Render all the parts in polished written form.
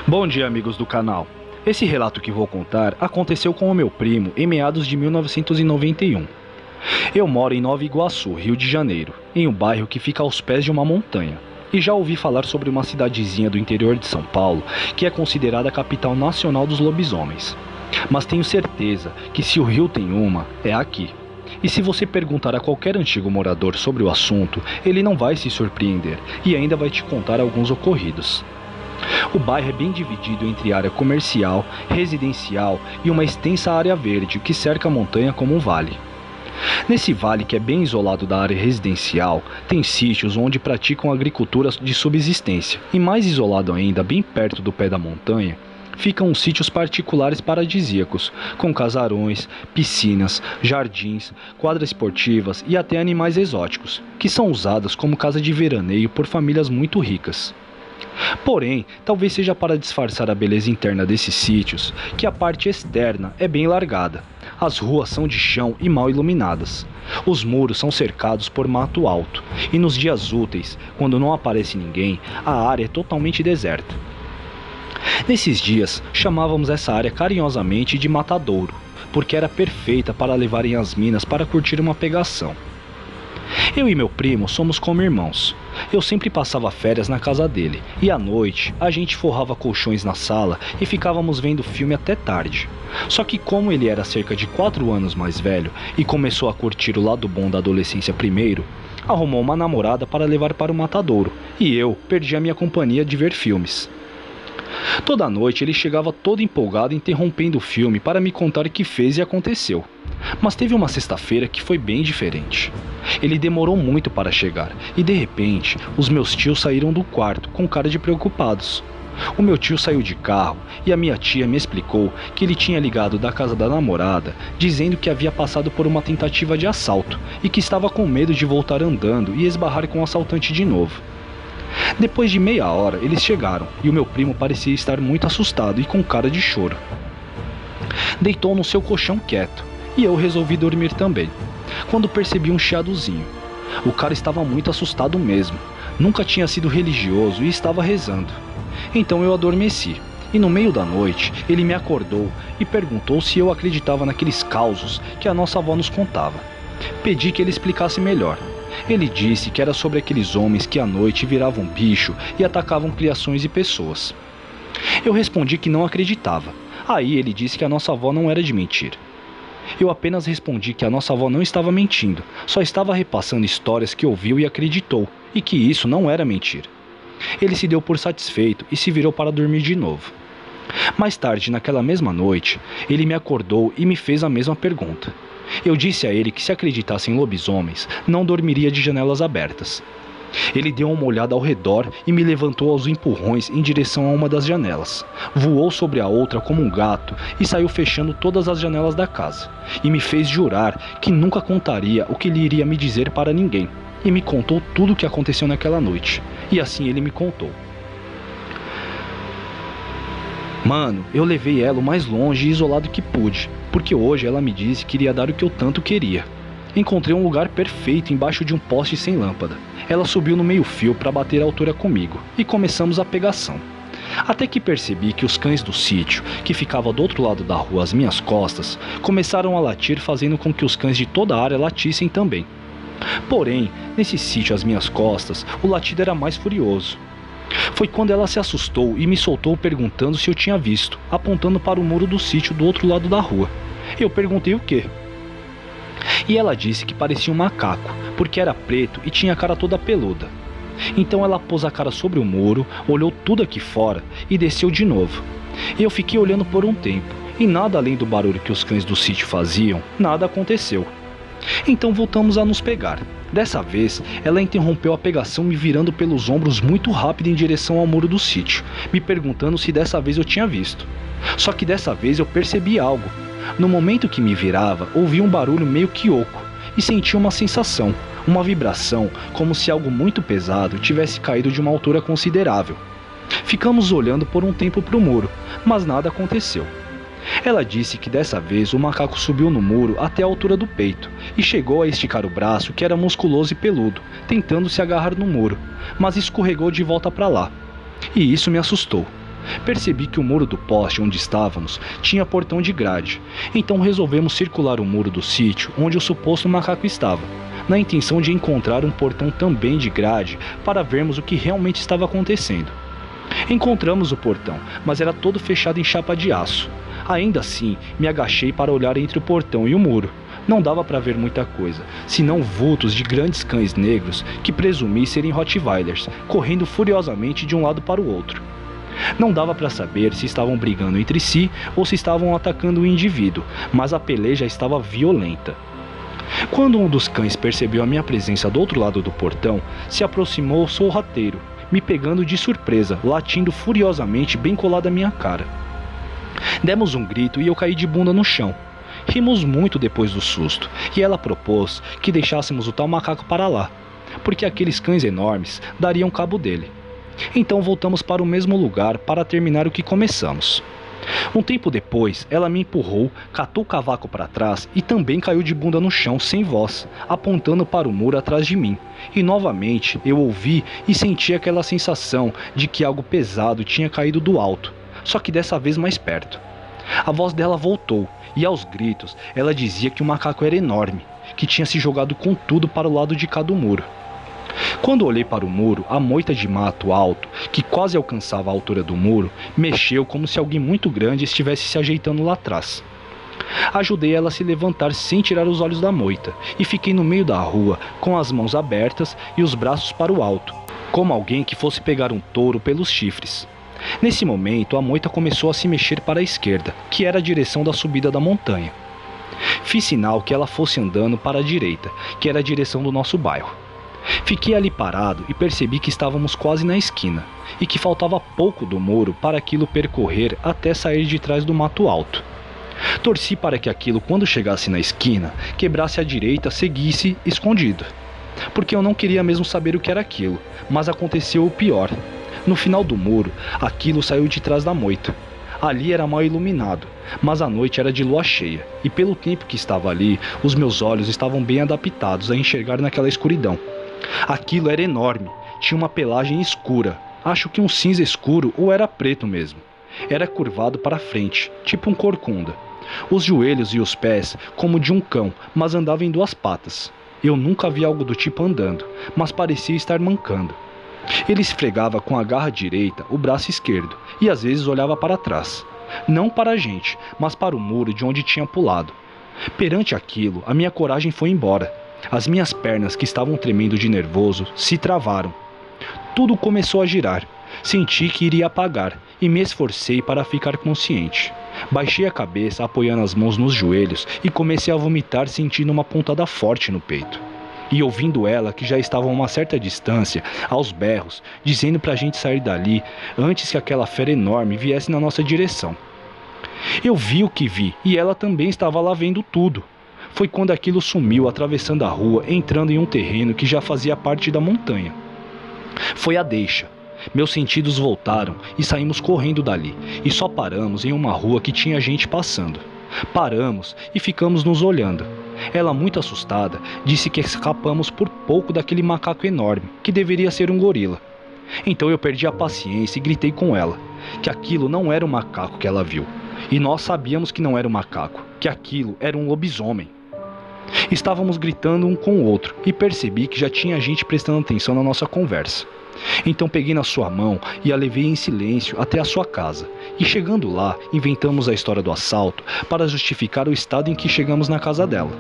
Bom dia, amigos do canal. Esse relato que vou contar aconteceu com o meu primo em meados de 1991. Eu moro em Nova Iguaçu, Rio de Janeiro, em um bairro que fica aos pés de uma montanha. E já ouvi falar sobre uma cidadezinha do interior de São Paulo que é considerada a capital nacional dos lobisomens. Mas tenho certeza que se o Rio tem uma, é aqui. E se você perguntar a qualquer antigo morador sobre o assunto, ele não vai se surpreender e ainda vai te contar alguns ocorridos. O bairro é bem dividido entre área comercial, residencial e uma extensa área verde que cerca a montanha como um vale. Nesse vale, que é bem isolado da área residencial, tem sítios onde praticam agricultura de subsistência, e mais isolado ainda, bem perto do pé da montanha, ficam os sítios particulares paradisíacos, com casarões, piscinas, jardins, quadras esportivas e até animais exóticos, que são usados como casa de veraneio por famílias muito ricas. Porém, talvez seja para disfarçar a beleza interna desses sítios, que a parte externa é bem largada. As ruas são de chão e mal iluminadas. Os muros são cercados por mato alto, e nos dias úteis, quando não aparece ninguém, a área é totalmente deserta. Nesses dias, chamávamos essa área carinhosamente de Matadouro, porque era perfeita para levarem as minas para curtir uma pegação. Eu e meu primo somos como irmãos. Eu sempre passava férias na casa dele, e à noite a gente forrava colchões na sala e ficávamos vendo filme até tarde. Só que como ele era cerca de 4 anos mais velho e começou a curtir o lado bom da adolescência primeiro, arrumou uma namorada para levar para o Matadouro, e eu perdi a minha companhia de ver filmes. Toda noite ele chegava todo empolgado, interrompendo o filme para me contar o que fez e aconteceu. Mas teve uma sexta-feira que foi bem diferente. Ele demorou muito para chegar e de repente os meus tios saíram do quarto com cara de preocupados. O meu tio saiu de carro e a minha tia me explicou que ele tinha ligado da casa da namorada dizendo que havia passado por uma tentativa de assalto e que estava com medo de voltar andando e esbarrar com o assaltante de novo. Depois de meia hora eles chegaram e o meu primo parecia estar muito assustado e com cara de choro. Deitou no seu colchão quieto e eu resolvi dormir também, quando percebi um chiadozinho. O cara estava muito assustado mesmo, nunca tinha sido religioso e estava rezando. Então eu adormeci, e no meio da noite ele me acordou e perguntou se eu acreditava naqueles causos que a nossa avó nos contava. Pedi que ele explicasse melhor. Ele disse que era sobre aqueles homens que à noite viravam bicho e atacavam criações e pessoas. Eu respondi que não acreditava. Aí ele disse que a nossa avó não era de mentir. Eu apenas respondi que a nossa avó não estava mentindo, só estava repassando histórias que ouviu e acreditou, e que isso não era mentira. Ele se deu por satisfeito e se virou para dormir de novo. Mais tarde, naquela mesma noite, ele me acordou e me fez a mesma pergunta. Eu disse a ele que se acreditasse em lobisomens, não dormiria de janelas abertas. Ele deu uma olhada ao redor e me levantou aos empurrões em direção a uma das janelas. Voou sobre a outra como um gato e saiu fechando todas as janelas da casa. E me fez jurar que nunca contaria o que ele iria me dizer para ninguém. E me contou tudo o que aconteceu naquela noite. E assim ele me contou. Mano, eu levei ela o mais longe e isolado que pude, porque hoje ela me disse que iria dar o que eu tanto queria. Encontrei um lugar perfeito embaixo de um poste sem lâmpada. Ela subiu no meio-fio para bater a altura comigo, e começamos a pegação. Até que percebi que os cães do sítio, que ficava do outro lado da rua às minhas costas, começaram a latir, fazendo com que os cães de toda a área latissem também. Porém, nesse sítio às minhas costas, o latido era mais furioso. Foi quando ela se assustou e me soltou perguntando se eu tinha visto, apontando para o muro do sítio do outro lado da rua. Eu perguntei o quê? E ela disse que parecia um macaco, porque era preto e tinha a cara toda peluda. Então ela pôs a cara sobre o muro, olhou tudo aqui fora e desceu de novo. Eu fiquei olhando por um tempo, e nada além do barulho que os cães do sítio faziam, nada aconteceu. Então voltamos a nos pegar. Dessa vez, ela interrompeu a pegação me virando pelos ombros muito rápido em direção ao muro do sítio, me perguntando se dessa vez eu tinha visto. Só que dessa vez eu percebi algo. No momento que me virava, ouvi um barulho meio que oco e senti uma sensação, uma vibração, como se algo muito pesado tivesse caído de uma altura considerável. Ficamos olhando por um tempo para o muro, mas nada aconteceu. Ela disse que dessa vez o macaco subiu no muro até a altura do peito e chegou a esticar o braço, que era musculoso e peludo, tentando se agarrar no muro, mas escorregou de volta para lá. E isso me assustou. Percebi que o muro do poste onde estávamos tinha portão de grade, então resolvemos circular o muro do sítio onde o suposto macaco estava, na intenção de encontrar um portão também de grade para vermos o que realmente estava acontecendo. Encontramos o portão, mas era todo fechado em chapa de aço. Ainda assim, me agachei para olhar entre o portão e o muro. Não dava para ver muita coisa, senão vultos de grandes cães negros que presumi serem Rottweilers, correndo furiosamente de um lado para o outro. Não dava para saber se estavam brigando entre si ou se estavam atacando o indivíduo, mas a peleja estava violenta. Quando um dos cães percebeu a minha presença do outro lado do portão, se aproximou sorrateiro, me pegando de surpresa, latindo furiosamente bem colado à minha cara. Demos um grito e eu caí de bunda no chão. Rimos muito depois do susto, e ela propôs que deixássemos o tal macaco para lá, porque aqueles cães enormes dariam cabo dele. Então voltamos para o mesmo lugar para terminar o que começamos. Um tempo depois, ela me empurrou, catou o cavaco para trás e também caiu de bunda no chão sem voz, apontando para o muro atrás de mim. E novamente eu ouvi e senti aquela sensação de que algo pesado tinha caído do alto, só que dessa vez mais perto. A voz dela voltou e aos gritos ela dizia que o macaco era enorme, que tinha se jogado com tudo para o lado de cá do muro. Quando olhei para o muro, a moita de mato alto, que quase alcançava a altura do muro, mexeu como se alguém muito grande estivesse se ajeitando lá atrás. Ajudei ela a se levantar sem tirar os olhos da moita, e fiquei no meio da rua, com as mãos abertas e os braços para o alto, como alguém que fosse pegar um touro pelos chifres. Nesse momento, a moita começou a se mexer para a esquerda, que era a direção da subida da montanha. Fiz sinal que ela fosse andando para a direita, que era a direção do nosso bairro. Fiquei ali parado e percebi que estávamos quase na esquina, e que faltava pouco do muro para aquilo percorrer até sair de trás do mato alto. Torci para que aquilo, quando chegasse na esquina, quebrasse à direita, seguisse escondido, porque eu não queria mesmo saber o que era aquilo, mas aconteceu o pior. No final do muro, aquilo saiu de trás da moita. Ali era mal iluminado, mas a noite era de lua cheia, e pelo tempo que estava ali, os meus olhos estavam bem adaptados a enxergar naquela escuridão. Aquilo era enorme, tinha uma pelagem escura, acho que um cinza escuro ou era preto mesmo. Era curvado para frente, tipo um corcunda. Os joelhos e os pés como de um cão, mas andava em duas patas. Eu nunca vi algo do tipo andando, mas parecia estar mancando. Ele esfregava com a garra direita o braço esquerdo e às vezes olhava para trás. Não para a gente, mas para o muro de onde tinha pulado. Perante aquilo, a minha coragem foi embora. As minhas pernas, que estavam tremendo de nervoso, se travaram. Tudo começou a girar. Senti que iria apagar e me esforcei para ficar consciente. Baixei a cabeça, apoiando as mãos nos joelhos e comecei a vomitar, sentindo uma pontada forte no peito. E ouvindo ela, que já estava a uma certa distância, aos berros, dizendo para a gente sair dali antes que aquela fera enorme viesse na nossa direção. Eu vi o que vi e ela também estava lá vendo tudo. Foi quando aquilo sumiu, atravessando a rua, entrando em um terreno que já fazia parte da montanha. Foi a deixa. Meus sentidos voltaram e saímos correndo dali, e só paramos em uma rua que tinha gente passando. Paramos e ficamos nos olhando. Ela, muito assustada, disse que escapamos por pouco daquele macaco enorme, que deveria ser um gorila. Então eu perdi a paciência e gritei com ela, que aquilo não era um macaco que ela viu. E nós sabíamos que não era um macaco, que aquilo era um lobisomem. Estávamos gritando um com o outro e percebi que já tinha gente prestando atenção na nossa conversa. Então peguei na sua mão e a levei em silêncio até a sua casa. E chegando lá, inventamos a história do assalto para justificar o estado em que chegamos na casa dela.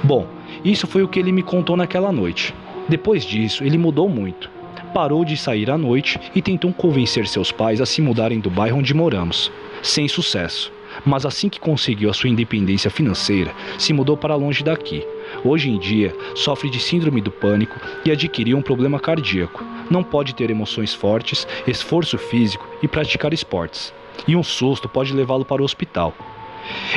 Bom, isso foi o que ele me contou naquela noite. Depois disso, ele mudou muito. Parou de sair à noite e tentou convencer seus pais a se mudarem do bairro onde moramos. Sem sucesso. Mas assim que conseguiu a sua independência financeira, se mudou para longe daqui. Hoje em dia, sofre de síndrome do pânico e adquiriu um problema cardíaco. Não pode ter emoções fortes, esforço físico e praticar esportes. E um susto pode levá-lo para o hospital.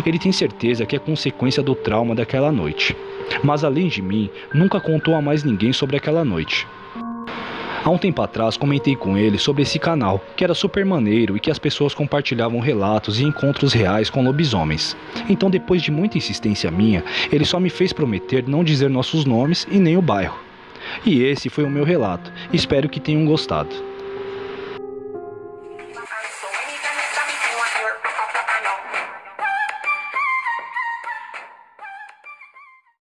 Ele tem certeza que é consequência do trauma daquela noite. Mas além de mim, nunca contou a mais ninguém sobre aquela noite. Há um tempo atrás comentei com ele sobre esse canal, que era super maneiro e que as pessoas compartilhavam relatos e encontros reais com lobisomens. Então, depois de muita insistência minha, ele só me fez prometer não dizer nossos nomes e nem o bairro. E esse foi o meu relato. Espero que tenham gostado.